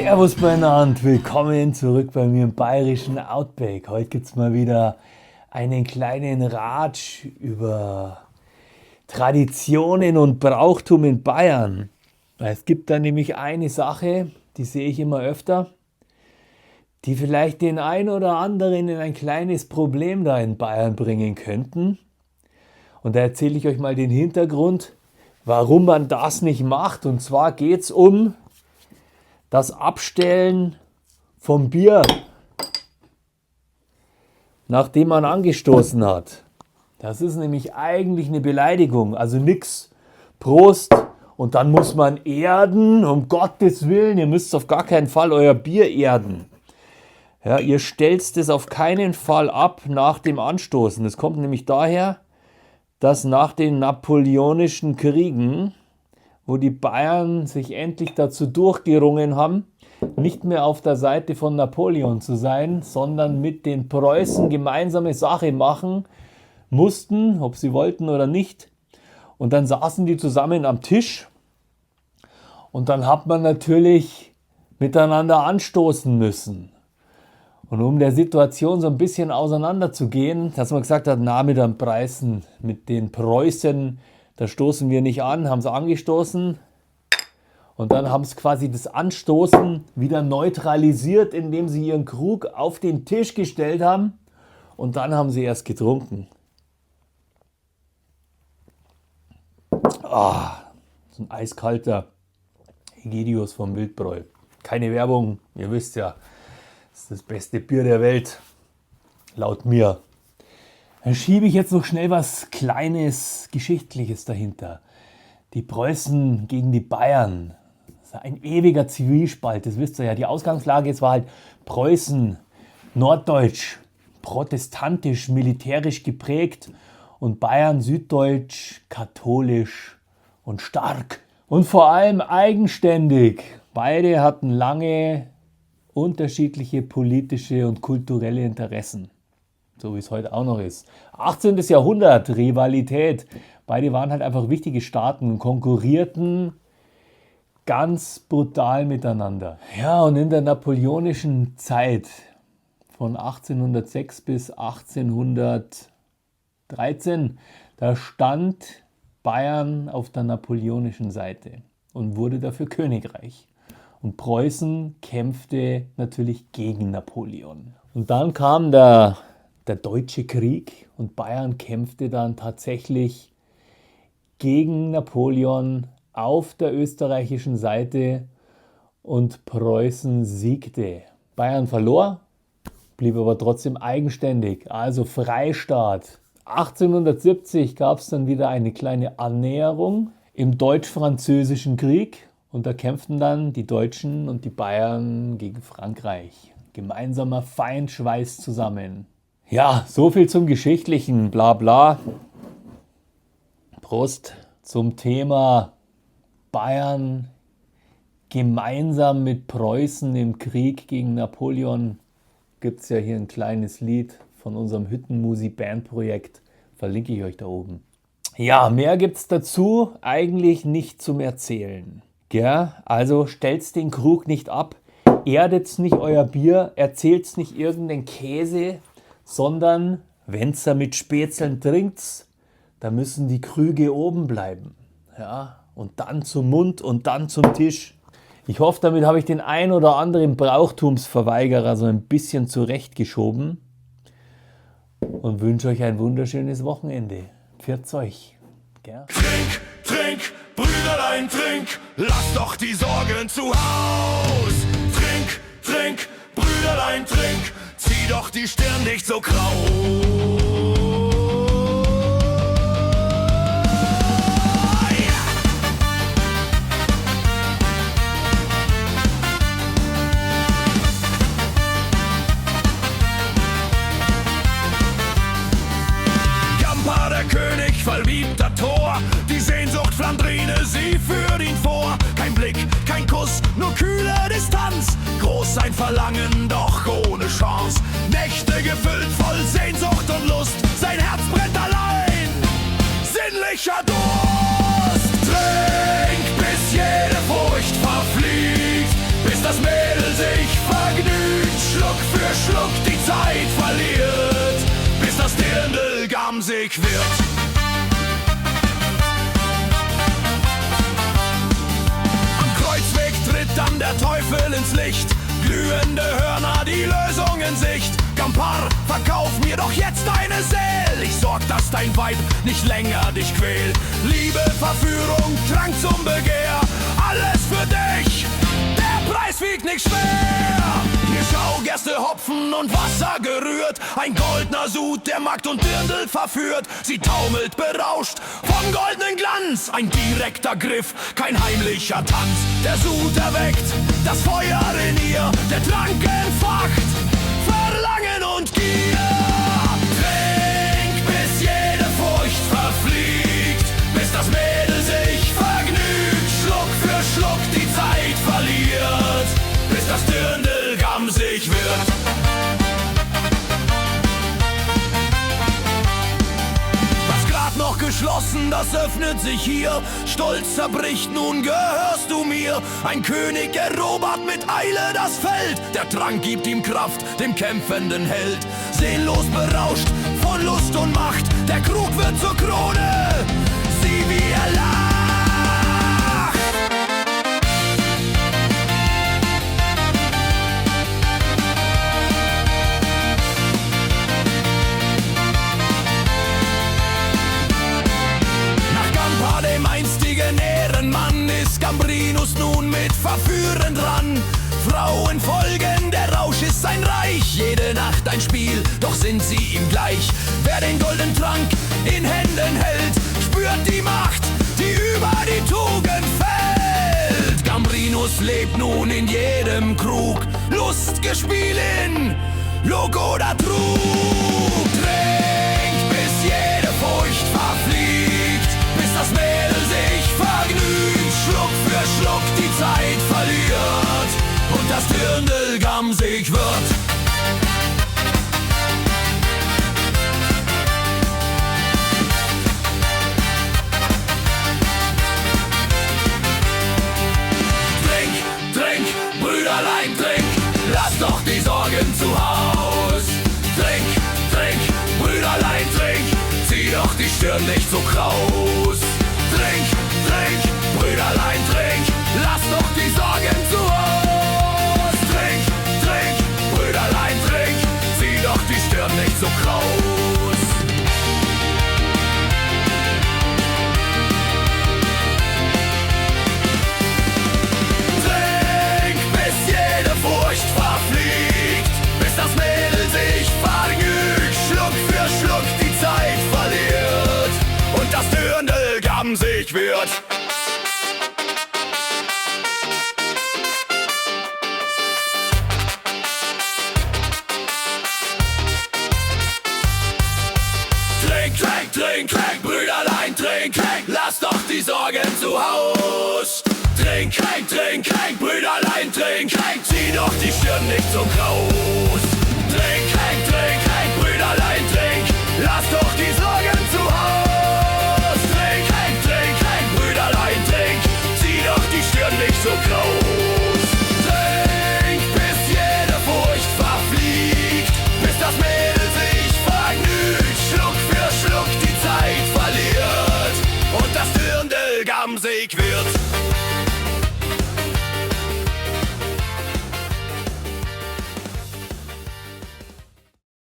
Servus beieinander, willkommen zurück bei mir im bayerischen Outback. Heute gibt es mal wieder einen kleinen Ratsch über Traditionen und Brauchtum in Bayern. Es gibt da nämlich eine Sache, die sehe ich immer öfter, die vielleicht den einen oder anderen in ein kleines Problem da in Bayern bringen könnten. Und da erzähle ich euch mal den Hintergrund, warum man das nicht macht. Und zwar geht es um das Abstellen vom Bier, nachdem man angestoßen hat. Das ist nämlich eigentlich eine Beleidigung. Also nix Prost und dann muss man erden, um Gottes Willen. Ihr müsst auf gar keinen Fall euer Bier erden. Ja, ihr stellt es auf keinen Fall ab nach dem Anstoßen. Das kommt nämlich daher, dass nach den Napoleonischen Kriegen, wo die Bayern sich endlich dazu durchgerungen haben, nicht mehr auf der Seite von Napoleon zu sein, sondern mit den Preußen gemeinsame Sache machen mussten, ob sie wollten oder nicht. Und dann saßen die zusammen am Tisch und dann hat man natürlich miteinander anstoßen müssen. Und um der Situation so ein bisschen auseinanderzugehen, dass man gesagt hat, na, mit den Preußen, da stoßen wir nicht an, haben sie angestoßen und dann haben sie quasi das Anstoßen wieder neutralisiert, indem sie ihren Krug auf den Tisch gestellt haben und dann haben sie erst getrunken. So ein eiskalter Egidius vom Wildbräu. Keine Werbung, ihr wisst ja, das ist das beste Bier der Welt, laut mir. Dann schiebe ich jetzt noch schnell was Kleines, Geschichtliches dahinter. Die Preußen gegen die Bayern. Das ist ein ewiger Zwiespalt, das wisst ihr ja. Die Ausgangslage jetzt war halt Preußen, norddeutsch, protestantisch, militärisch geprägt und Bayern, süddeutsch, katholisch und stark. Und vor allem eigenständig. Beide hatten lange unterschiedliche politische und kulturelle Interessen. So wie es heute auch noch ist. 18. Jahrhundert, Rivalität. Beide waren halt einfach wichtige Staaten und konkurrierten ganz brutal miteinander. Ja, und in der napoleonischen Zeit von 1806 bis 1813, da stand Bayern auf der napoleonischen Seite und wurde dafür Königreich. Und Preußen kämpfte natürlich gegen Napoleon. Und dann kam der Deutsche Krieg und Bayern kämpfte dann tatsächlich gegen Napoleon auf der österreichischen Seite und Preußen siegte. Bayern verlor, blieb aber trotzdem eigenständig, also Freistaat. 1870 gab es dann wieder eine kleine Annäherung im Deutsch-Französischen Krieg und da kämpften dann die Deutschen und die Bayern gegen Frankreich. Gemeinsamer Feind schweißt zusammen. Ja, so viel zum geschichtlichen Blabla. Prost zum Thema Bayern gemeinsam mit Preußen im Krieg gegen Napoleon. Gibt es ja hier ein kleines Lied von unserem Hüttenmusi-Bandprojekt. Verlinke ich euch da oben. Ja, mehr gibt es dazu eigentlich nicht zum Erzählen. Ja, also stellt den Krug nicht ab, erdet nicht euer Bier, erzählt nicht irgendeinen Käse, sondern wenn ihr mit Spätzeln trinkt, dann müssen die Krüge oben bleiben. Ja, und dann zum Mund und dann zum Tisch. Ich hoffe, damit habe ich den ein oder anderen Brauchtumsverweigerer so ein bisschen zurechtgeschoben und wünsche euch ein wunderschönes Wochenende. Pfiat euch. Gell? Trink, trink, Brüderlein, trink, lass doch die Sorgen zu Haus. Trink, trink, Brüderlein, trink, zieh doch die Stirn nicht so grau. Jampa, der König, verliebter Tor, die Sehnsucht Flandrine, sie führt ihn vor. Kein Blick, kein Kuss, nur kühle Distanz, groß sein Verlangen, doch ohne Chance. Nächte gefüllt voll Sehnsucht und Lust, sein Herz brennt allein, sinnlicher Durst. Trink, bis jede Furcht verfliegt, bis das Meer Schluck die Zeit verliert, bis das Dirndl gamsig wird. Am Kreuzweg tritt dann der Teufel ins Licht, glühende Hörner, die Lösung in Sicht. Gampar, verkauf mir doch jetzt deine Seele. Ich sorg, dass dein Weib nicht länger dich quält. Liebe, Verführung, Trank zum Begehr, alles für dich, der Preis wiegt nicht schwer. Hier schau, Gerste, Hopfen und Wasser gerührt, ein goldner Sud, der Magd und Dirndl verführt. Sie taumelt berauscht vom goldenen Glanz, ein direkter Griff, kein heimlicher Tanz. Der Sud erweckt das Feuer in ihr, der Trank entfacht Verlangen und Gier. Trink, bis jede Furcht verfliegt, bis das Mädel sich vergnügt, Schluck für Schluck die Zeit verliert, bis das Dirndl gamsig wird. Noch geschlossen, das öffnet sich hier. Stolz zerbricht, nun gehörst du mir. Ein König erobert mit Eile das Feld. Der Trank gibt ihm Kraft, dem kämpfenden Held. Seelenlos berauscht von Lust und Macht. Der Krug wird zur Krone, sieh wie er lacht. Dem einstigen Ehrenmann ist Gambrinus nun mit Verführen dran. Frauen folgen, der Rausch ist sein Reich, jede Nacht ein Spiel, doch sind sie ihm gleich. Wer den goldenen Trank in Händen hält, spürt die Macht, die über die Tugend fällt. Gambrinus lebt nun in jedem Krug, Lustgespiel in Lug oder Trug. Trink, bis jede Furcht verfliegt, bis das Mädel sich vergnügt, Schluck für Schluck die Zeit verliert und das Dirndl gamsig wird. Trink, trink, Brüderlein, trink, lass doch die Sorgen zu Haus. Trink, trink, Brüderlein, trink, zieh doch die Stirn nicht so kraus. Trink, trink, Brüderlein, trink, lass doch die Sorgen zu Haus. Trink, trink, Brüderlein, trink, zieh doch die Stirn nicht so kraus. Trink, bis jede Furcht verfliegt, bis das Mädel sich vergnügt, Schluck für Schluck die Zeit verliert und das Dirndl gamsig wird. Trink, trink, trink, trink, Brüderlein, trink, trink, lass doch die Sorgen zu Haus. Trink, trink, trink, trink, Brüderlein, trink, trink, zieh doch die Stirn nicht so kraus. Trink, trink, trink, trink, Brüderlein, trink, lass doch die Sorgen zu Haus. Trink, trink, trink, trink, Brüderlein, trink, zieh doch die Stirn nicht so kraus. Trink, bis jede Furcht verfliegt, bis das Mädel sich vergnügt, Schluck für Schluck die Zeit verliert und das Dirndl gamsig wird.